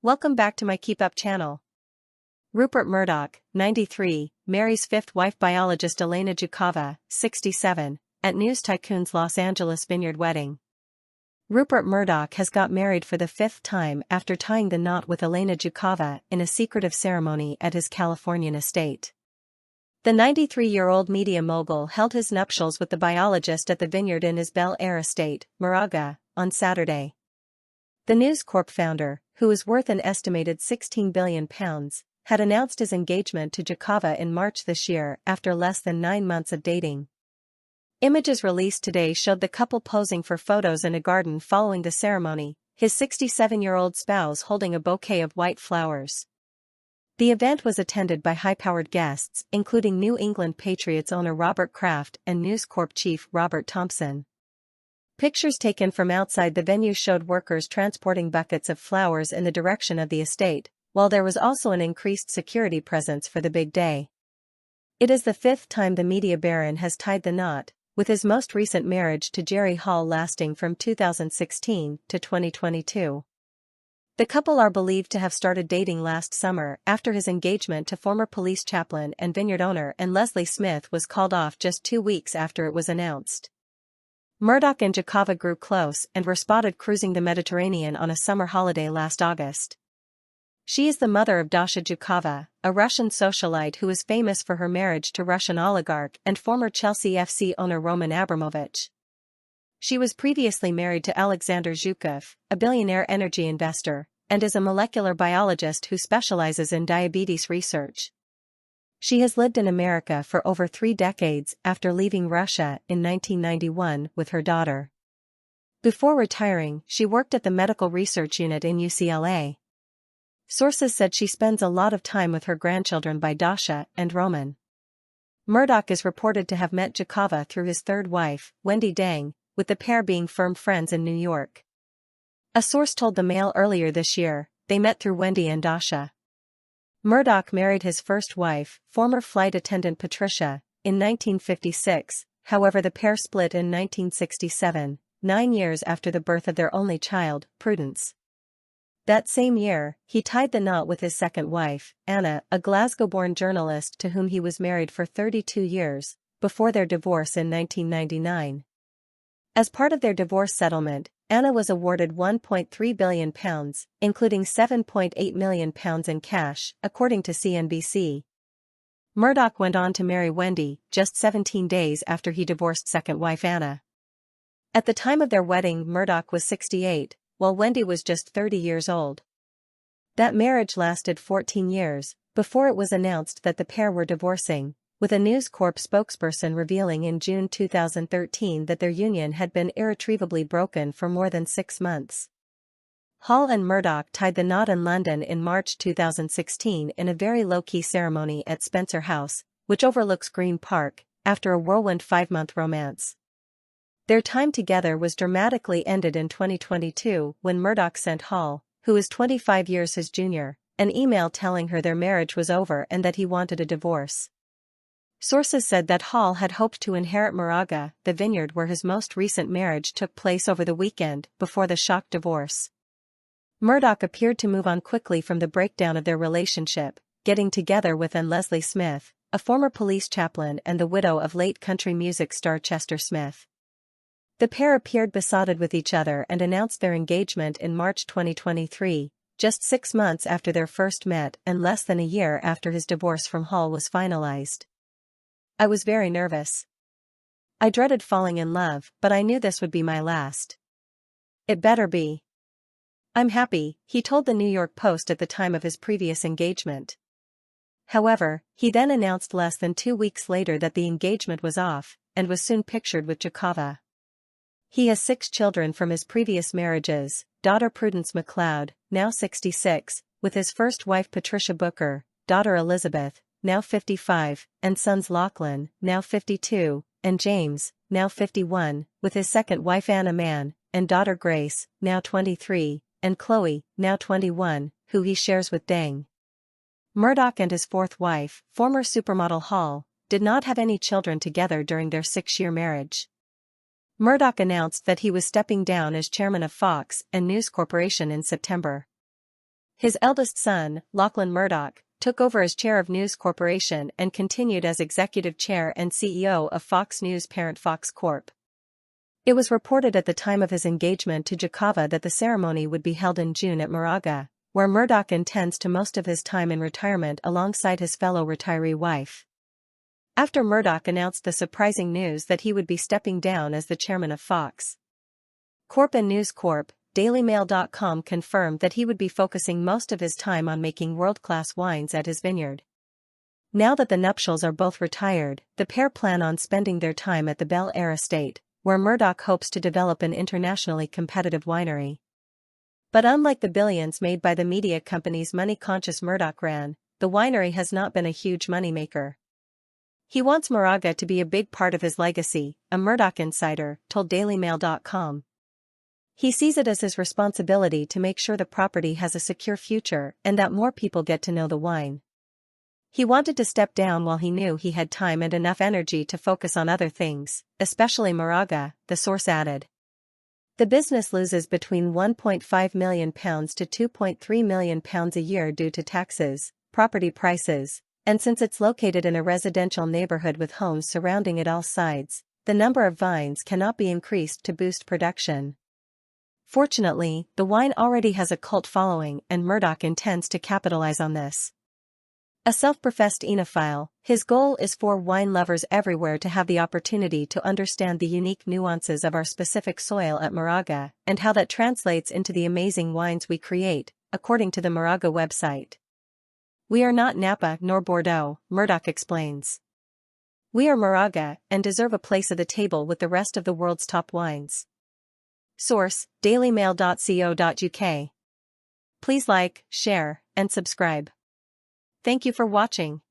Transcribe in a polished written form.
Welcome back to my KEEPUP channel. Rupert Murdoch, 93, marries fifth wife biologist Elena Zhukova, 67, at news tycoon's Los Angeles vineyard wedding. Rupert Murdoch has got married for the fifth time after tying the knot with Elena Zhukova in a secretive ceremony at his Californian estate. The 93-year-old media mogul held his nuptials with the biologist at the vineyard in his Bel Air estate, Moraga, on Saturday. The News Corp founder, who is worth an estimated £16 billion, had announced his engagement to Zhukova in March this year after less than 9 months of dating. Images released today showed the couple posing for photos in a garden following the ceremony, his 67-year-old spouse holding a bouquet of white flowers. The event was attended by high-powered guests, including New England Patriots owner Robert Kraft and News Corp chief Robert Thompson. Pictures taken from outside the venue showed workers transporting buckets of flowers in the direction of the estate, while there was also an increased security presence for the big day. It is the fifth time the media baron has tied the knot, with his most recent marriage to Jerry Hall lasting from 2016 to 2022. The couple are believed to have started dating last summer after his engagement to former police chaplain and vineyard owner and Leslie Smith was called off just 2 weeks after it was announced. Murdoch and Zhukova grew close and were spotted cruising the Mediterranean on a summer holiday last August. She is the mother of Dasha Zhukova, a Russian socialite who is famous for her marriage to Russian oligarch and former Chelsea FC owner Roman Abramovich. She was previously married to Alexander Zhukov, a billionaire energy investor, and is a molecular biologist who specializes in diabetes research. She has lived in America for over 3 decades after leaving Russia in 1991 with her daughter. Before retiring, she worked at the medical research unit in UCLA. Sources said she spends a lot of time with her grandchildren by Dasha and Roman. Murdoch is reported to have met Zhukova through his third wife, Wendy Dang, with the pair being firm friends in New York. A source told the Mail earlier this year, they met through Wendy and Dasha. Murdoch married his first wife, former flight attendant Patricia, in 1956, however the pair split in 1967, 9 years after the birth of their only child, Prudence. That same year, he tied the knot with his second wife, Anna, a Glasgow-born journalist to whom he was married for 32 years, before their divorce in 1999. As part of their divorce settlement, Anna was awarded £1.3 billion, including £7.8 million in cash, according to CNBC. Murdoch went on to marry Wendy just 17 days after he divorced second wife Anna. At the time of their wedding, Murdoch was 68, while Wendy was just 30 years old. That marriage lasted 14 years, before it was announced that the pair were divorcing, with a News Corp spokesperson revealing in June 2013 that their union had been irretrievably broken for more than 6 months. Hall and Murdoch tied the knot in London in March 2016 in a very low-key ceremony at Spencer House, which overlooks Green Park, after a whirlwind 5-month romance. Their time together was dramatically ended in 2022 when Murdoch sent Hall, who is 25 years his junior, an email telling her their marriage was over and that he wanted a divorce. Sources said that Hall had hoped to inherit Moraga, the vineyard where his most recent marriage took place over the weekend, before the shock divorce. Murdoch appeared to move on quickly from the breakdown of their relationship, getting together with Leslie Smith, a former police chaplain and the widow of late country music star Chester Smith. The pair appeared besotted with each other and announced their engagement in March 2023, just 6 months after their first met and less than a year after his divorce from Hall was finalized. I was very nervous. I dreaded falling in love, but I knew this would be my last. It better be. I'm happy, he told the New York Post at the time of his previous engagement. However, he then announced less than 2 weeks later that the engagement was off, and was soon pictured with Zhukova. He has 6 children from his previous marriages, daughter Prudence McLeod, now 66, with his first wife Patricia Booker, daughter Elizabeth, now 55, and sons Lachlan, now 52, and James, now 51, with his second wife Anna Mann, and daughter Grace, now 23, and Chloe, now 21, who he shares with Dang. Murdoch and his fourth wife, former supermodel Hall, did not have any children together during their 6-year marriage. Murdoch announced that he was stepping down as chairman of Fox and News Corporation in September. His eldest son, Lachlan Murdoch, took over as chair of News Corporation and continued as executive chair and CEO of Fox News parent Fox Corp. It was reported at the time of his engagement to Zhukova that the ceremony would be held in June at Moraga, where Murdoch intends to most of his time in retirement alongside his fellow retiree wife. After Murdoch announced the surprising news that he would be stepping down as the chairman of Fox Corp and News Corp, DailyMail.com confirmed that he would be focusing most of his time on making world-class wines at his vineyard. Now that the nuptials are both retired, the pair plan on spending their time at the Bel Air estate, where Murdoch hopes to develop an internationally competitive winery. But unlike the billions made by the media companies money-conscious Murdoch ran, the winery has not been a huge moneymaker. He wants Moraga to be a big part of his legacy, a Murdoch insider told DailyMail.com. He sees it as his responsibility to make sure the property has a secure future and that more people get to know the wine. He wanted to step down while he knew he had time and enough energy to focus on other things, especially Moraga, the source added. The business loses between £1.5 million to £2.3 million a year due to taxes, property prices, and since it's located in a residential neighborhood with homes surrounding it all sides, the number of vines cannot be increased to boost production. Fortunately, the wine already has a cult following and Murdoch intends to capitalize on this. A self-professed enophile, his goal is for wine lovers everywhere to have the opportunity to understand the unique nuances of our specific soil at Moraga and how that translates into the amazing wines we create, according to the Moraga website. We are not Napa nor Bordeaux, Murdoch explains. We are Moraga and deserve a place at the table with the rest of the world's top wines. Source: dailymail.co.uk. Please like, share, and subscribe. Thank you for watching.